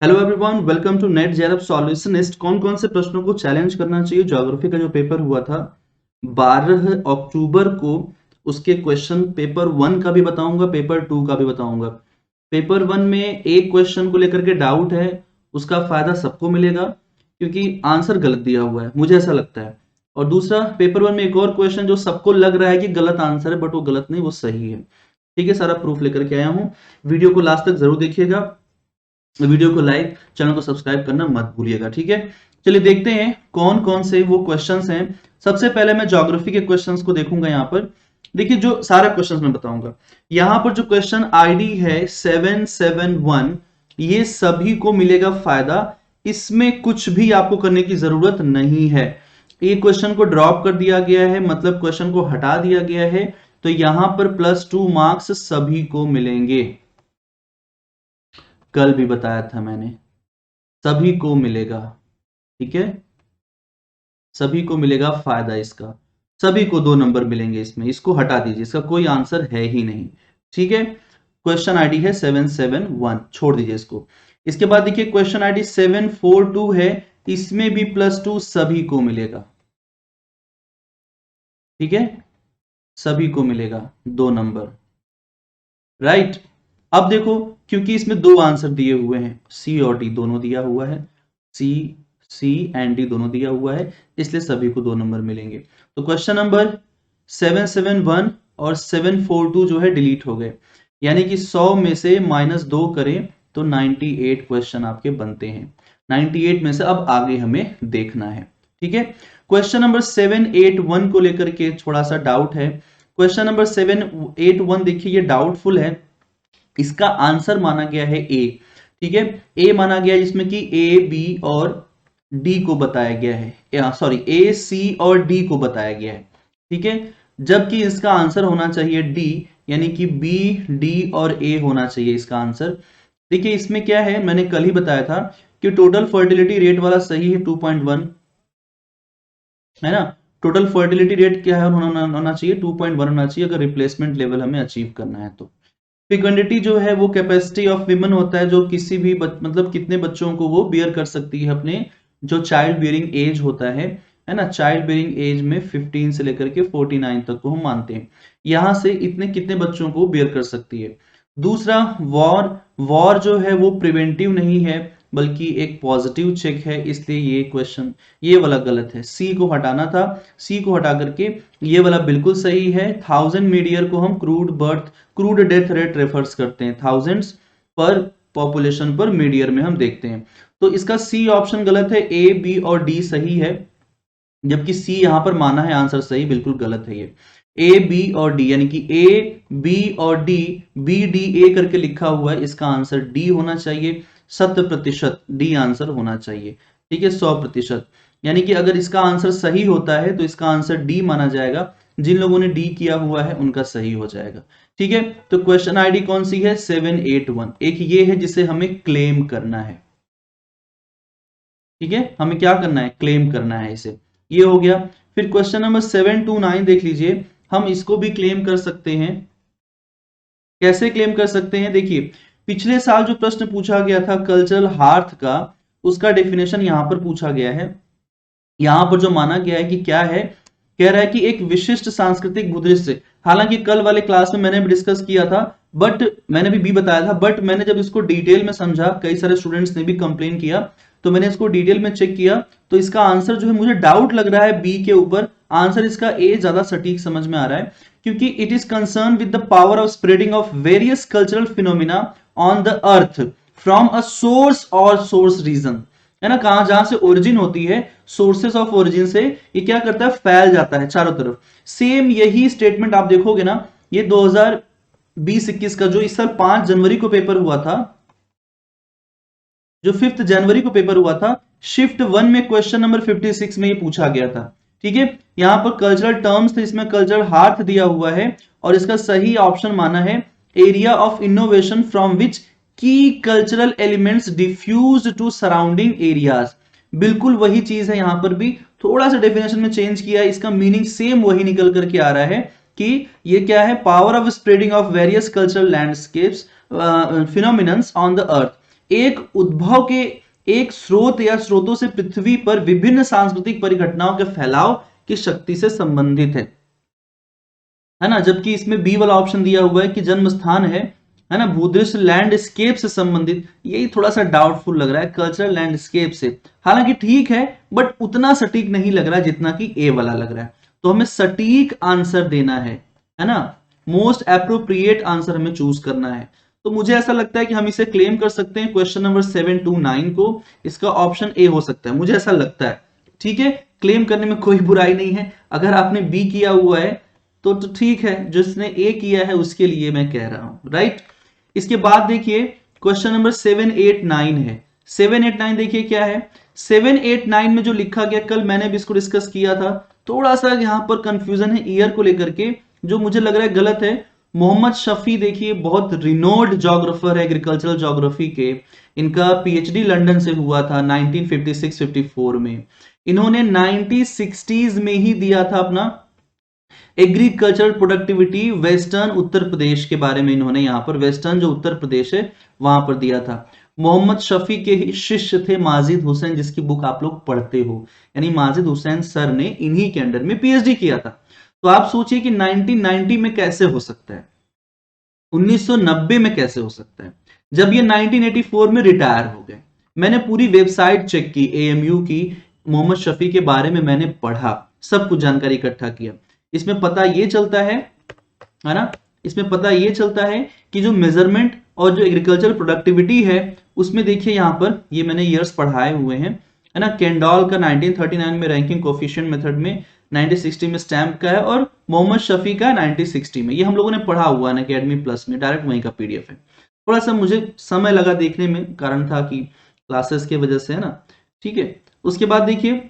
Hello everyone, welcome to NET JRF Solutionist. कौन कौन से प्रश्नों को चैलेंज करना चाहिए? ज्योग्राफी का जो पेपर हुआ था 12 अक्टूबर को, उसके क्वेश्चन पेपर 1 का भी बताऊंगा, पेपर 2 का भी बताऊंगा। पेपर 1 में एक क्वेश्चन को लेकर के डाउट है, उसका फायदा सबको मिलेगा क्योंकि आंसर गलत दिया हुआ है, मुझे ऐसा लगता है। और दूसरा, पेपर 1 में एक और क्वेश्चन जो सबको लग रहा है कि गलत आंसर है, बट वो गलत नहीं, वो सही है। ठीक है, सारा प्रूफ लेकर के आया हूं। वीडियो को लास्ट तक जरूर देखिएगा, वीडियो को लाइक, चैनल को सब्सक्राइब करना मत भूलिएगा। ठीक है, चलिए देखते हैं कौन कौन से वो क्वेश्चंस हैं। सबसे पहले मैं ज्योग्राफी के क्वेश्चंस को देखूंगा। यहाँ पर देखिए, जो सारा क्वेश्चंस मैं बताऊंगा। यहाँ पर जो क्वेश्चन आईडी है 771, ये सभी को मिलेगा फायदा, इसमें कुछ भी आपको करने की जरूरत नहीं है। ये क्वेश्चन को ड्रॉप कर दिया गया है, मतलब क्वेश्चन को हटा दिया गया है, तो यहां पर +2 मार्क्स सभी को मिलेंगे। कल भी बताया था मैंने, सभी को मिलेगा। ठीक है, सभी को मिलेगा फायदा इसका, सभी को 2 नंबर मिलेंगे इसमें। इसको हटा दीजिए, इसका कोई आंसर है ही नहीं। ठीक है, क्वेश्चन आईडी है 771, छोड़ दीजिए इसको। इसके बाद देखिए क्वेश्चन आईडी 742 है, इसमें भी +2 सभी को मिलेगा। ठीक है, सभी को मिलेगा 2 नंबर, राइट। अब देखो, क्योंकि इसमें 2 आंसर दिए हुए हैं, सी और डी दोनों दिया हुआ है, सी सी एंड डी दोनों दिया हुआ है, इसलिए सभी को 2 नंबर मिलेंगे। तो क्वेश्चन नंबर 771 और 742 जो है डिलीट हो गए, यानी कि 100 में से -2 करें तो 98 क्वेश्चन आपके बनते हैं। 98 में से अब आगे हमें देखना है। ठीक है, क्वेश्चन नंबर 781 को लेकर के थोड़ा सा डाउट है। क्वेश्चन नंबर 781 देखिए, ये डाउटफुल है, इसका आंसर माना गया है ए। ठीक है, ए माना गया है, जिसमें कि ए बी और डी को बताया गया है, सॉरी ए सी और डी को बताया गया है। ठीक है, जबकि इसका आंसर होना चाहिए डी, यानी कि बी डी और ए होना चाहिए इसका आंसर। देखिए इसमें क्या है, मैंने कल ही बताया था कि टोटल फर्टिलिटी रेट वाला सही है 2.1, है ना। टोटल फर्टिलिटी रेट क्या है, होना चाहिए 2.1 होना चाहिए, अगर रिप्लेसमेंट लेवल हमें अचीव करना है तो। फेकंडिटी जो है वो कैपेसिटी ऑफ विमेन होता है, जो किसी भी मतलब कितने बच्चों को वो बियर कर सकती है, अपने जो चाइल्ड बियरिंग एज होता है ना। चाइल्ड बियरिंग एज में 15 से लेकर के 49 तक को हम मानते हैं, यहां से इतने कितने बच्चों को बियर कर सकती है। दूसरा, वॉर वॉर जो है वो प्रिवेंटिव नहीं है, बल्कि एक पॉजिटिव चेक है, इसलिए ये क्वेश्चन ये वाला गलत है, सी को हटाना था। सी को हटा करके ये वाला बिल्कुल सही है। 1000 मीडियर को हम क्रूड डेथ रेट रेफर्स करते हैं, थाउजेंड्स पर पॉपुलेशन पर मीडियर में हम देखते हैं। तो इसका सी ऑप्शन गलत है, ए बी और डी सही है, जबकि सी यहां पर माना है आंसर सही, बिल्कुल गलत है ये। ए बी और डी, यानी कि ए बी और डी, बी डी ए करके लिखा हुआ है, इसका आंसर डी होना चाहिए। 100% डी आंसर होना चाहिए। ठीक है, 100%, यानी कि अगर इसका आंसर सही होता है तो इसका आंसर डी माना जाएगा, जिन लोगों ने डी किया हुआ है उनका सही हो जाएगा। ठीक है, तो क्वेश्चन आईडी कौन सी है? 781। एक ये है जिसे हमें क्लेम करना है। ठीक है, हमें क्या करना है? क्लेम करना है इसे, ये हो गया। फिर क्वेश्चन नंबर 729 देख लीजिए, हम इसको भी क्लेम कर सकते हैं। कैसे क्लेम कर सकते हैं? देखिए, पिछले साल जो प्रश्न पूछा गया था कल्चरल हार्थ का, उसका डेफिनेशन यहां पर पूछा गया है। यहां पर जो माना गया है कि क्या है, कह रहा है कि एक विशिष्ट सांस्कृतिक भूदृश्य। हालांकि कल वाले क्लास में मैंने भी डिस्कस किया था, बट मैंने भी बताया था, बट मैंने जब इसको डिटेल में समझा, कई सारे स्टूडेंट्स ने भी कंप्लेन किया, तो मैंने इसको डिटेल में चेक किया, तो इसका आंसर जो है, मुझे डाउट लग रहा है बी के ऊपर, आंसर इसका ए ज्यादा सटीक समझ में आ रहा है, क्योंकि it is concern with the power of spreading of various cultural phenomena on the earth from a source और सोर्स रीजन, है ना। कहां जहां से ओरिजिन होती है, सोर्सेस ऑफ ओरिजिन से ये क्या करता है, फैल जाता है चारों तरफ। सेम यही स्टेटमेंट आप देखोगे ना, ये 2020-21 का जो इस साल 5 जनवरी को पेपर हुआ था, जो 5 जनवरी को पेपर हुआ था, शिफ्ट 1 में क्वेश्चन नंबर 56 में ये पूछा गया था। ठीक है, यहां पर कल्चरल टर्म्स थे, इसमें कल्चरल हार्थ दिया हुआ है, और इसका सही ऑप्शन माना है area of innovation from which की cultural elements diffuse to surrounding areas. बिल्कुल वही चीज है, यहां पर भी थोड़ा सा डेफिनेशन में चेंज किया है, इसका मीनिंग सेम वही निकल करके आ रहा है कि ये क्या है, power of spreading of various cultural landscapes phenomenons on the earth. एक उद्भव के एक स्रोत या स्रोतों से पृथ्वी पर विभिन्न सांस्कृतिक परिघटनाओं के फैलाव की शक्ति से संबंधित है ना। जबकि इसमें बी वाला ऑप्शन दिया हुआ है कि जन्म स्थान है ना, भूदृश्य लैंडस्केप से संबंधित, यही थोड़ा सा डाउटफुल लग रहा है, कल्चरल लैंडस्केप से। हालांकि ठीक है बट उतना सटीक नहीं लग रहा है जितना कि ए वाला लग रहा है। तो हमें सटीक आंसर देना है ना, मोस्ट एप्रोप्रिएट आंसर हमें चूज करना है। तो मुझे ऐसा लगता है कि हम इसे क्लेम कर सकते हैं क्वेश्चन नंबर 729 को, इसका ऑप्शन ए हो सकता है, मुझे ऐसा लगता है। ठीक है, क्लेम करने में कोई बुराई नहीं है। अगर आपने बी किया हुआ है तो ठीक है, जिसने ए किया है उसके लिए मैं कह रहा हूं, राइट। इसके बाद देखिए क्वेश्चन नंबर 789 है। 789 देखिए क्या है। 789 में जो लिखा गया, कल मैंने भी इसको डिस्कस किया था, थोड़ा सा यहां पर कंफ्यूजन है ईयर को लेकर के, जो मुझे लग रहा है गलत है। मोहम्मद शफी देखिए बहुत रिनोल्ड जोग्राफर है एग्रीकल्चरल जोग्राफी के, इनका पीएचडी लंदन से हुआ था 1956-54 में। इन्होंने 1960s में ही दिया था अपना agricultural productivity western Uttar Pradesh के बारे में, इन्होंने यहां पर वेस्टर्न जो उत्तर प्रदेश है वहां पर दिया था। मोहम्मद शफी के ही शिष्य थे माजिद हुसैन, जिसकी बुक आप लोग पढ़ते हो, यानी माजिद हुसैन सर ने इन्हीं के अंडर में पीएचडी किया था। तो आप सोचिए कि 1990 में कैसे हो सकता है, 1990 में कैसे हो सकता है, जब ये 1984 में रिटायर हो गए। मैंने पूरी वेबसाइट चेक की एएमयू की, मोहम्मद शफी के बारे में मैंने पढ़ा, सब कुछ जानकारी इकट्ठा किया। इसमें पता ये चलता है ना, इसमें पता ये चलता है कि जो मेजरमेंट और जो एग्रीकल्चर प्रोडक्टिविटी है उसमें देखिए यहां पर ये मैंने ईयर्स पढ़ाए हुए हैं, है ना। केंडॉल का 1939 में रैंकिंग कोफिशिएंट मेथड में, 1960 में स्टैम्प का है, और मोहम्मद शफी का 1960 में। ये हम लोगों ने पढ़ा हुआ है अकेडमी प्लस में, डायरेक्ट वहीं का पीडीएफ है। थोड़ा सा मुझे समय लगा देखने में, कारण था कि क्लासेस की वजह से, है ना। ठीक है, उसके बाद देखिए,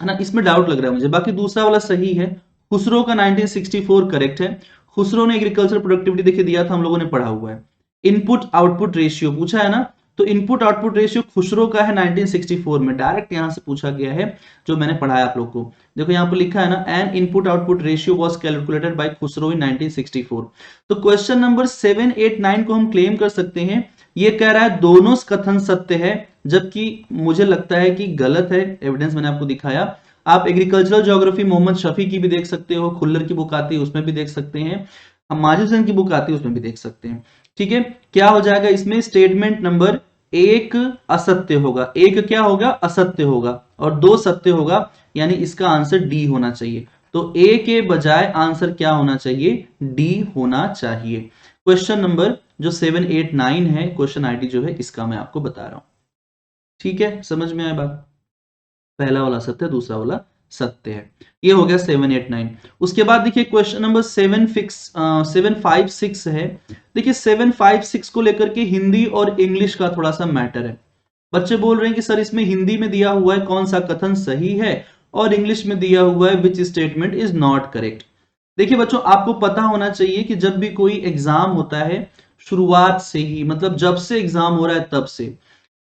है ना, इसमें डाउट लग रहा है मुझे, बाकी दूसरा वाला सही है। खुसरो का 1964 करेक्ट है। खुसरो ने एग्रीकल्चर प्रोडक्टिविटी देखिए दिया था, हम लोगों ने पढ़ा हुआ है। इनपुट आउटपुट रेशियो पूछा है ना, तो इनपुट आउटपुट रेशियो खुसरो का है 1964 में, डायरेक्ट यहां से पूछा गया है, जो मैंने पढ़ाया आप लोग को। देखो यहां पर लिखा है ना, an input output ratio was calculated by Khusro in 1964। तो क्वेश्चन नंबर 789 को हम क्लेम कर सकते हैं, ये कह रहा है दोनों कथन सत्य है, जबकि मुझे लगता है कि गलत है। एविडेंस मैंने आपको दिखाया। आप एग्रीकल्चरल ज्योग्राफी मोहम्मद शफी की भी देख सकते हो, खुल्लर की बुक आती है उसमें भी देख सकते हैं, माजिद हुसैन की बुक आती है उसमें भी देख सकते हैं। ठीक है, क्या हो जाएगा इसमें, स्टेटमेंट नंबर 1 असत्य होगा, एक क्या होगा, असत्य होगा, और 2 सत्य होगा, यानी इसका आंसर डी होना चाहिए। तो ए के बजाय आंसर क्या होना चाहिए, डी होना चाहिए। क्वेश्चन नंबर जो 789 है, क्वेश्चन आईडी जो है इसका मैं आपको बता रहा हूं। ठीक है, समझ में आया बात, पहला वाला सत्य, दूसरा वाला सत्य है। ये हो गया 789। उसके बाद देखिए क्वेश्चन नंबर 756 है। देखिए 756 को लेकर के हिंदी और इंग्लिश का थोड़ा सा मैटर है। बच्चे बोल रहे हैं कि सर इसमें हिंदी में दिया हुआ है कौन सा कथन सही है, और इंग्लिश में दिया हुआ है which statement is not correct. देखिए बच्चों, आपको पता होना चाहिए कि जब भी कोई एग्जाम होता है, शुरुआत से ही, मतलब जब से एग्जाम हो रहा है तब से,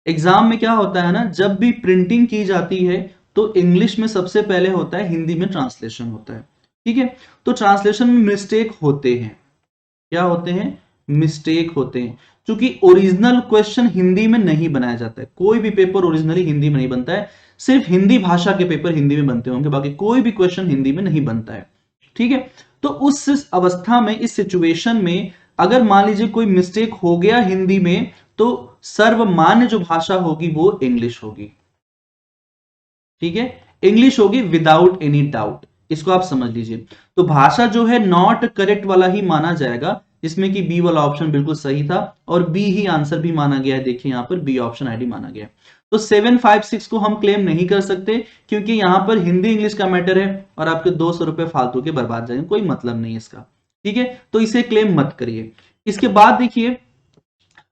एग्जाम में क्या होता है ना, जब भी प्रिंटिंग की जाती है तो इंग्लिश में सबसे पहले होता है, हिंदी में ट्रांसलेशन होता है। ठीक है, तो ट्रांसलेशन में मिस्टेक होते हैं, क्या होते हैं, मिस्टेक होते हैं, क्योंकि ओरिजिनल क्वेश्चन हिंदी में नहीं बनाया जाता है। कोई भी पेपर ओरिजिनली हिंदी में नहीं बनता है, सिर्फ हिंदी भाषा के पेपर हिंदी में बनते होंगे, बाकी कोई भी क्वेश्चन हिंदी में नहीं बनता है। ठीक है, तो उस अवस्था में, इस सिचुएशन में, अगर मान लीजिए कोई मिस्टेक हो गया हिंदी में, तो सर्वमान्य जो भाषा होगी वो इंग्लिश होगी। ठीक है, इंग्लिश होगी विदाउट एनी डाउट, इसको आप समझ लीजिए। तो भाषा जो है नॉट करेक्ट वाला ही माना जाएगा, जिसमें कि बी वाला ऑप्शन बिल्कुल सही था, और बी ही आंसर भी माना गया है। देखिए यहां पर बी ऑप्शन आईडी माना गया। तो 756 को हम क्लेम नहीं कर सकते, क्योंकि यहां पर हिंदी इंग्लिश का मैटर है, और आपके 200 रुपए फालतू के बर्बाद जाएंगे, कोई मतलब नहीं है इसका। ठीक है, तो इसे क्लेम मत करिए। इसके बाद देखिए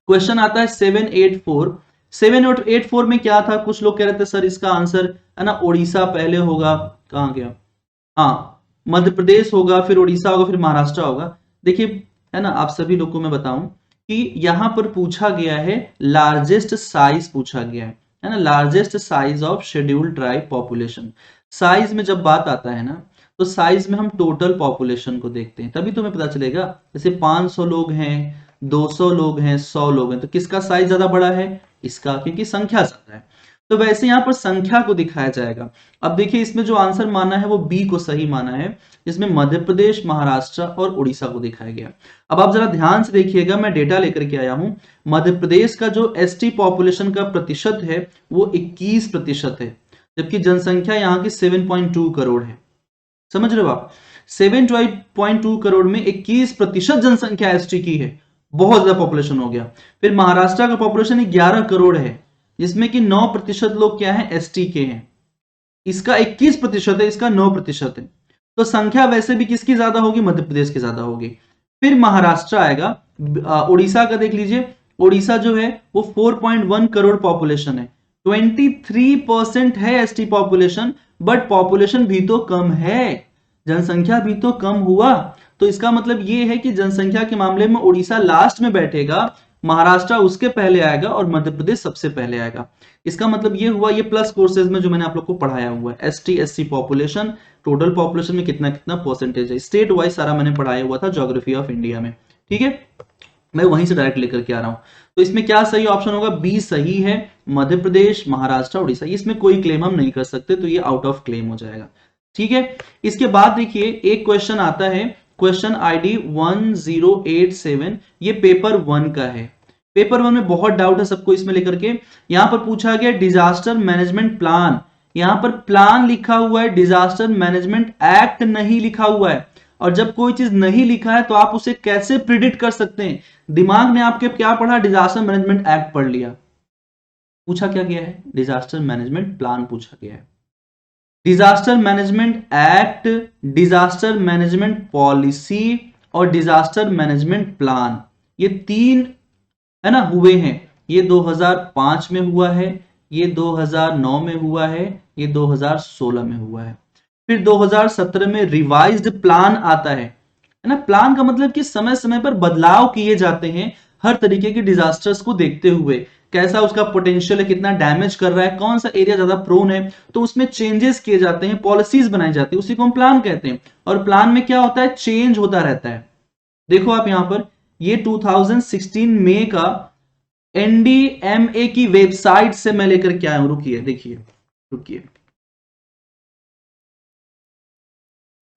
क्वेश्चन आता है 784। 784 में क्या था, कुछ लोग कह रहे थे सर इसका आंसर, है ना, उड़ीसा पहले होगा, कहां गया, हाँ मध्य प्रदेश होगा, फिर उड़ीसा होगा, फिर महाराष्ट्र होगा। देखिए, है ना, आप सभी लोग को मैं बताऊं कि यहां पर पूछा गया है लार्जेस्ट साइज पूछा गया है ना, largest size of scheduled tribe population. Size में जब बात आता है ना, तो साइज में हम टोटल पॉपुलेशन को देखते हैं, तभी तुम्हें पता चलेगा। जैसे 500 लोग हैं, 200 लोग हैं, 100 लोग हैं, तो किसका साइज ज्यादा बड़ा है? इसका, क्योंकि संख्या ज्यादा है। तो वैसे यहां पर संख्या को दिखाया जाएगा। अब देखिए इसमें जो आंसर माना है वो बी को सही माना है, जिसमें मध्य प्रदेश, महाराष्ट्र और उड़ीसा को दिखाया गया। अब आप जरा ध्यान से देखिएगा, मैं डेटा लेकर के आया हूं। मध्य प्रदेश का जो एसटी पॉपुलेशन का प्रतिशत है वो 21% है, जबकि जनसंख्या यहाँ की 7.2 करोड़ है। समझ रहे हो आप? 7.2 करोड़ में 21% जनसंख्या एसटी की है, बहुत ज्यादा पॉपुलेशन हो गया। फिर महाराष्ट्र का पॉपुलेशन 11 करोड़ है, जिसमें कि 9% लोग क्या है? एसटी के हैं। इसका 21% है, इसका 9% है। तो संख्या वैसे भी किसकी ज्यादा होगी? मध्य प्रदेश की ज्यादा होगी। फिर महाराष्ट्र आएगा। उड़ीसा का देख लीजिए, उड़ीसा जो है वो 4.1 करोड़ पॉपुलेशन है, 23% है एसटी पॉपुलेशन, बट पॉपुलेशन भी तो कम है, जनसंख्या भी तो कम हुआ। तो इसका मतलब ये है कि जनसंख्या के मामले में उड़ीसा लास्ट में बैठेगा, महाराष्ट्र उसके पहले आएगा और मध्य प्रदेश सबसे पहले आएगा। इसका मतलब ये हुआ, ये प्लस कोर्सेज में जो मैंने आप लोग को पढ़ाया हुआ है, ST SC population, total population में कितना कितना परसेंटेज है, स्टेट वाइज सारा मैंने पढ़ाया हुआ था ज्योग्राफी ऑफ इंडिया में। ठीक है, मैं वहीं से डायरेक्ट लेकर के आ रहा हूं। तो इसमें क्या सही ऑप्शन होगा? बी सही है, मध्य प्रदेश, महाराष्ट्र, उड़ीसा। इसमें कोई क्लेम हम नहीं कर सकते, तो ये आउट ऑफ क्लेम हो जाएगा। ठीक है, इसके बाद देखिए एक क्वेश्चन आता है, क्वेश्चन आईडी 1087, ये पेपर 1 का है। पेपर 1 में बहुत डाउट है सबको इसमें लेकर के। यहां पर पूछा गया डिजास्टर मैनेजमेंट प्लान, यहां पर प्लान लिखा हुआ है, डिजास्टर मैनेजमेंट एक्ट नहीं लिखा हुआ है। और जब कोई चीज नहीं लिखा है तो आप उसे कैसे प्रिडिक्ट कर सकते हैं? दिमाग ने आपके क्या पढ़ा? डिजास्टर मैनेजमेंट एक्ट पढ़ लिया। पूछा क्या गया है? डिजास्टर मैनेजमेंट प्लान पूछा गया है। Disaster management act, disaster management policy और डिजास्टर मैनेजमेंट प्लान, ये 3 है ना हुए हैं। ये 2005 में हुआ है, ये 2009 में हुआ है, ये 2016 में हुआ है। फिर 2017 में रिवाइज्ड प्लान आता है ना। प्लान का मतलब कि समय समय पर बदलाव किए जाते हैं हर तरीके के डिजास्टर्स को देखते हुए, कैसा उसका पोटेंशियल है, कितना डैमेज कर रहा है, कौन सा एरिया ज्यादा प्रोन है, तो उसमें चेंजेस किए जाते हैं, पॉलिसीज बनाई जाती है, उसी को हम प्लान कहते हैं। और प्लान में क्या होता है? चेंज होता रहता है। देखो आप यहां पर, ये 2016 मई का एनडीएमए की वेबसाइट से मैं लेकर के आया हूं। रुकिए, देखिए रुकिए,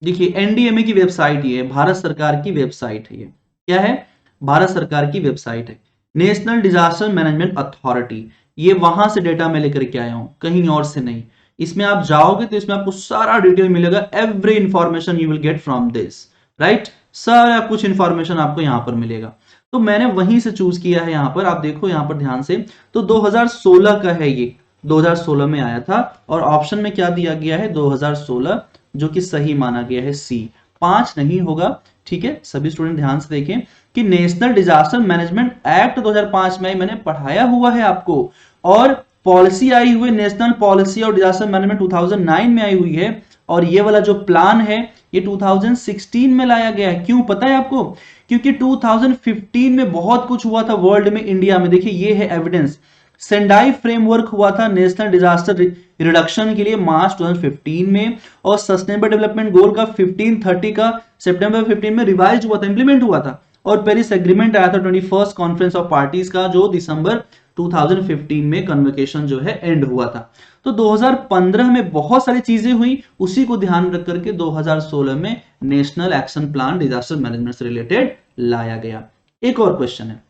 देखिए एनडीएमए की वेबसाइट ये है, भारत सरकार की वेबसाइट है। ये क्या है? भारत सरकार की वेबसाइट है, नेशनल डिजास्टर मैनेजमेंट अथॉरिटी। ये वहां से डेटा मैं लेकर के आया हूं, कहीं और से नहीं। इसमें आप जाओगे तो इसमें आपको सारा डिटेल मिलेगा, every information you will get from this, right. सारा कुछ इंफॉर्मेशन आपको यहां पर मिलेगा। तो मैंने वहीं से चूज किया है। यहां पर आप देखो, यहां पर ध्यान से, तो 2016 का है ये, 2016 में आया था। और ऑप्शन में क्या दिया गया है? 2016, जो कि सही माना गया है सी। 5 नहीं होगा। ठीक है, सभी स्टूडेंट ध्यान से देखें कि नेशनल डिजास्टर मैनेजमेंट एक्ट 2005 में मैंने पढ़ाया हुआ है आपको, और पॉलिसी आई हुई नेशनल पॉलिसी और डिजास्टर मैनेजमेंट 2009 में आई हुई है। और ये वाला जो प्लान है ये 2016 में लाया गया है। क्यों पता है आपको? क्योंकि 2015 में बहुत कुछ हुआ था वर्ल्ड में, इंडिया में। देखिए ये है एविडेंस, सेंडाई फ्रेमवर्क हुआ था नेशनल डिजास्टर रिडक्शन के लिए मार्च 2015 में, और सस्टेनेबल डेवलपमेंट गोल का 1530 का सितंबर 15 में रिवाइज हुआ था, इंप्लीमेंट हुआ था। और पेरिस एग्रीमेंट आया था 21st कॉन्फ्रेंस ऑफ पार्टीज का, जो दिसंबर 2015 में कन्वोकेशन जो है एंड हुआ था। तो 2015 में बहुत सारी चीजें हुई, उसी को ध्यान रख करके 2016 में national action plan disaster management से रिलेटेड लाया गया। एक और क्वेश्चन है,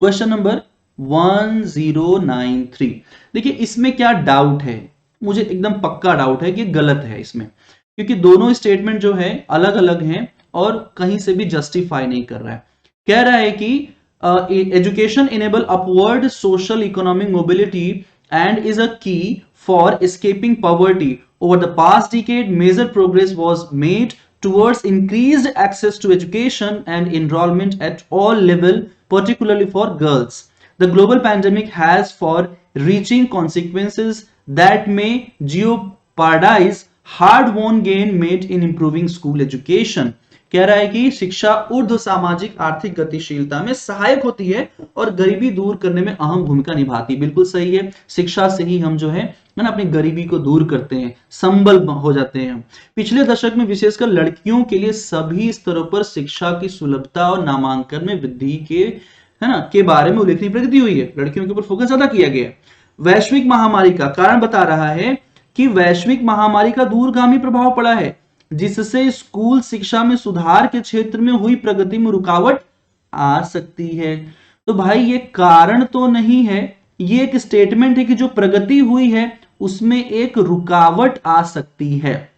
क्वेश्चन नंबर 1093। देखिए इसमें क्या डाउट है, मुझे एकदम पक्का डाउट है कि गलत है इसमें, क्योंकि दोनों स्टेटमेंट जो है अलग अलग हैं और कहीं से भी जस्टिफाई नहीं कर रहा है। कह रहा है कि education enable upward social economic mobility and is a key for escaping poverty over the past decade, major progress was made towards increased access to education and enrollment at all level, particularly for girls. The global pandemic has far-reaching consequences that may jeopardize hard-won gain made in improving school education. कह रहा है कि शिक्षा ऊर्ध्व सामाजिक आर्थिक गतिशीलता में सहायक होती है और गरीबी दूर करने में अहम भूमिका निभाती है। बिल्कुल सही है, शिक्षा से ही हम जो है ना अपनी गरीबी को दूर करते हैं, संबल हो जाते हैं। पिछले दशक में विशेषकर लड़कियों के लिए सभी स्तरों पर शिक्षा की सुलभता और नामांकन में वृद्धि के है ना के बारे में उल्लेखनीय प्रगति हुई है। लड़कियों के ऊपर फोकस ज्यादा किया गया है। वैश्विक महामारी का कारण बता रहा है कि वैश्विक महामारी का दूरगामी प्रभाव पड़ा है, जिससे स्कूल शिक्षा में सुधार के क्षेत्र में हुई प्रगति में रुकावट आ सकती है। तो भाई ये कारण तो नहीं है, ये एक स्टेटमेंट है कि जो प्रगति हुई है उसमें एक रुकावट आ सकती है,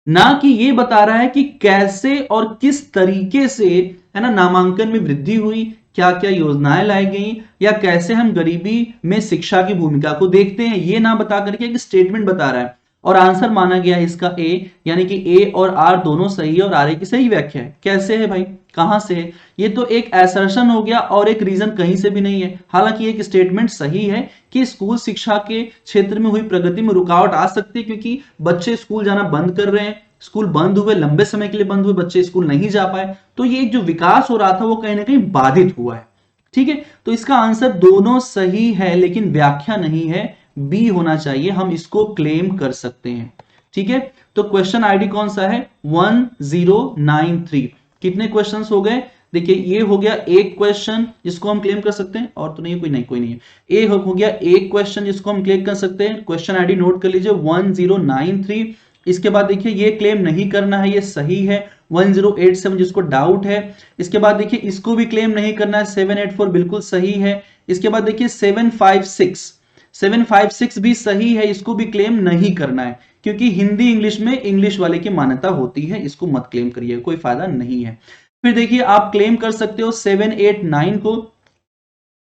ना कि ये बता रहा है कि कैसे और किस तरीके से है ना नामांकन में वृद्धि हुई, क्या क्या योजनाएं लाई गई, या कैसे हम गरीबी में शिक्षा की भूमिका को देखते हैं। ये ना बता करके एक स्टेटमेंट बता रहा है और आंसर माना गया इसका ए, यानी कि ए और आर दोनों सही है और आर ए की सही व्याख्या है। कैसे है भाई, कहां से है? ये तो एक असर्शन हो गया और एक रीजन कहीं से भी नहीं है। हालांकि एक स्टेटमेंट सही है कि स्कूल शिक्षा के क्षेत्र में हुई प्रगति में रुकावट आ सकती है, क्योंकि बच्चे स्कूल जाना बंद कर रहे हैं, स्कूल बंद हुए, लंबे समय के लिए बंद हुए, बच्चे स्कूल नहीं जा पाए, तो ये जो विकास हो रहा था वो कहीं ना कहीं बाधित हुआ है। ठीक है, तो इसका आंसर दोनों सही है, लेकिन व्याख्या नहीं है, बी होना चाहिए, हम इसको क्लेम कर सकते हैं। ठीक है, तो क्वेश्चन आईडी कौन सा है? 1093। कितने क्वेश्चंस हो गए? देखिए ये हो गया एक क्वेश्चन जिसको हम क्लेम कर सकते हैं, और तो नहीं है, कोई नहीं है। ए हो गया एक क्वेश्चन जिसको हम क्लेम कर सकते हैं। क्वेश्चन आईडी नोट कर लीजिए 1093। इसके बाद देखिए ये क्लेम नहीं करना है, ये सही है। 1087 जिसको डाउट है। इसके बाद देखिए इसको भी क्लेम नहीं करना है, 784 बिल्कुल सही है। इसके बाद देखिए 756 भी सही है, इसको भी क्लेम नहीं करना है, क्योंकि हिंदी इंग्लिश में इंग्लिश वाले की मान्यता होती है, इसको मत क्लेम करिए, कोई फायदा नहीं है। फिर देखिए आप क्लेम कर सकते हो 789 को,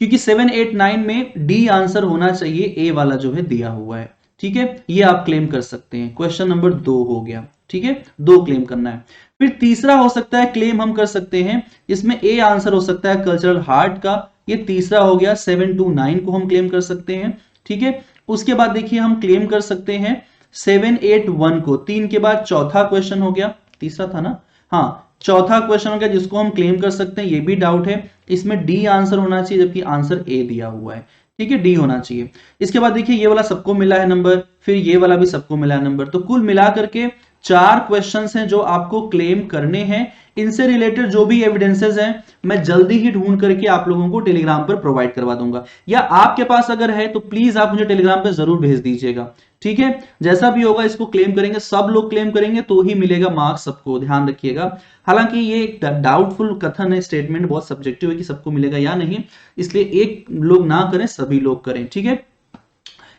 क्योंकि 789 में डी आंसर होना चाहिए, ए वाला जो है दिया हुआ है। ठीक है, ये आप क्लेम कर सकते हैं। क्वेश्चन नंबर 2 हो गया। ठीक है, 2 क्लेम करना है। फिर तीसरा हो सकता है क्लेम हम कर सकते हैं, इसमें ए आंसर हो सकता है कल्चरल हार्ट का, ये तीसरा हो गया। 729 को हम क्लेम कर सकते हैं। ठीक है, उसके बाद देखिए हम क्लेम कर सकते हैं 781 को। 3 के बाद चौथा क्वेश्चन हो गया, तीसरा था ना, हाँ चौथा क्वेश्चन हो गया जिसको हम क्लेम कर सकते हैं। ये भी डाउट है, इसमें डी आंसर होना चाहिए, जबकि आंसर ए दिया हुआ है। ठीक है, डी होना चाहिए। इसके बाद देखिए ये वाला सबको मिला है नंबर, फिर ये वाला भी सबको मिला है नंबर, तो कुल मिलाकर के 4 क्वेश्चंस हैं जो आपको क्लेम करने हैं। इनसे रिलेटेड जो भी एविडेंसेस हैं मैं जल्दी ही ढूंढ करके आप लोगों को टेलीग्राम पर प्रोवाइड करवा दूंगा, या आपके पास अगर है तो प्लीज आप मुझे टेलीग्राम पर जरूर भेज दीजिएगा। ठीक है, जैसा भी होगा इसको क्लेम करेंगे, सब लोग क्लेम करेंगे तो ही मिलेगा मार्क्स सबको, ध्यान रखिएगा। हालांकि ये एक डाउटफुल कथन है, स्टेटमेंट बहुत सब्जेक्टिव है कि सबको मिलेगा या नहीं, इसलिए एक लोग ना करें, सभी लोग करें। ठीक है,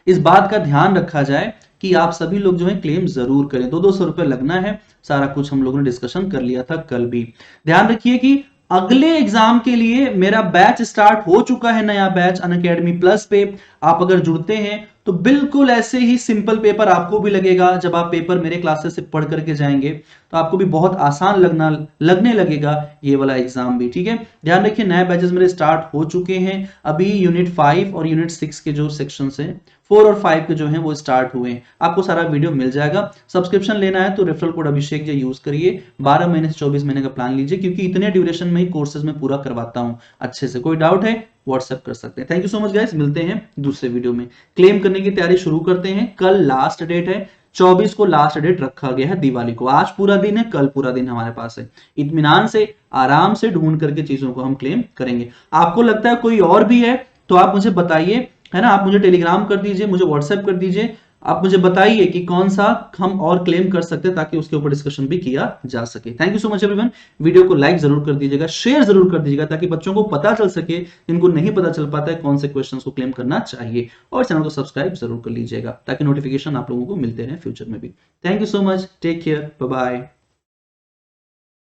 इस बात का ध्यान रखा जाए कि आप सभी लोग जो है क्लेम जरूर करें। 200 रुपए लगना है, सारा कुछ हम लोगों ने डिस्कशन कर लिया था कल भी। ध्यान रखिए कि अगले एग्जाम के लिए मेरा बैच स्टार्ट हो चुका है, नया बैच अनअकैडमी प्लस पे। आप अगर जुड़ते हैं तो बिल्कुल ऐसे ही सिंपल पेपर आपको भी लगेगा। जब आप पेपर मेरे क्लासेस से पढ़ करके जाएंगे तो आपको भी बहुत आसान लगने लगेगा ये वाला एग्जाम भी। ठीक है, ध्यान रखिए नए बैचेस मेरे स्टार्ट हो चुके हैं। अभी यूनिट 5 और यूनिट 6 के जो सेक्शन हैं, 4 और 5 के जो हैं वो स्टार्ट हुए हैं। आपको सारा वीडियो मिल जाएगा। सब्सक्रिप्शन लेना है तो रेफरल कोड अभिषेक जो यूज करिए। 12 महीने से 24 महीने का प्लान लीजिए, क्योंकि इतने ड्यूरेशन में ही कोर्सेज में पूरा करवाता हूं अच्छे से। कोई डाउट है व्हाट्सएप कर सकते हैं। Thank you so much guys, मिलते हैं दूसरे वीडियो में। क्लेम करने की तैयारी शुरू करते हैं। कल लास्ट डेट है, 24 को लास्ट डेट रखा गया है दिवाली को। आज पूरा दिन है, कल पूरा दिन हमारे पास है। इत्मीनान से आराम से ढूंढ करके चीजों को हम क्लेम करेंगे। आपको लगता है कोई और भी है तो आप मुझे बताइए, है ना, आप मुझे टेलीग्राम कर दीजिए, मुझे व्हाट्सएप कर दीजिए, आप मुझे बताइए कि कौन सा हम और क्लेम कर सकते हैं, ताकि उसके ऊपर डिस्कशन भी किया जा सके। Thank you so much everyone. Video को लाइक जरूर कर दीजिएगा, शेयर जरूर कर दीजिएगा, ताकि बच्चों को पता चल सके, जिनको नहीं पता चल पाता है कौन से क्वेश्चंस को क्लेम करना चाहिए। और चैनल को सब्सक्राइब जरूर कर लीजिएगा, ताकि नोटिफिकेशन आप लोगों को मिलते रहे फ्यूचर में भी। Thank you so much, take care, bye bye.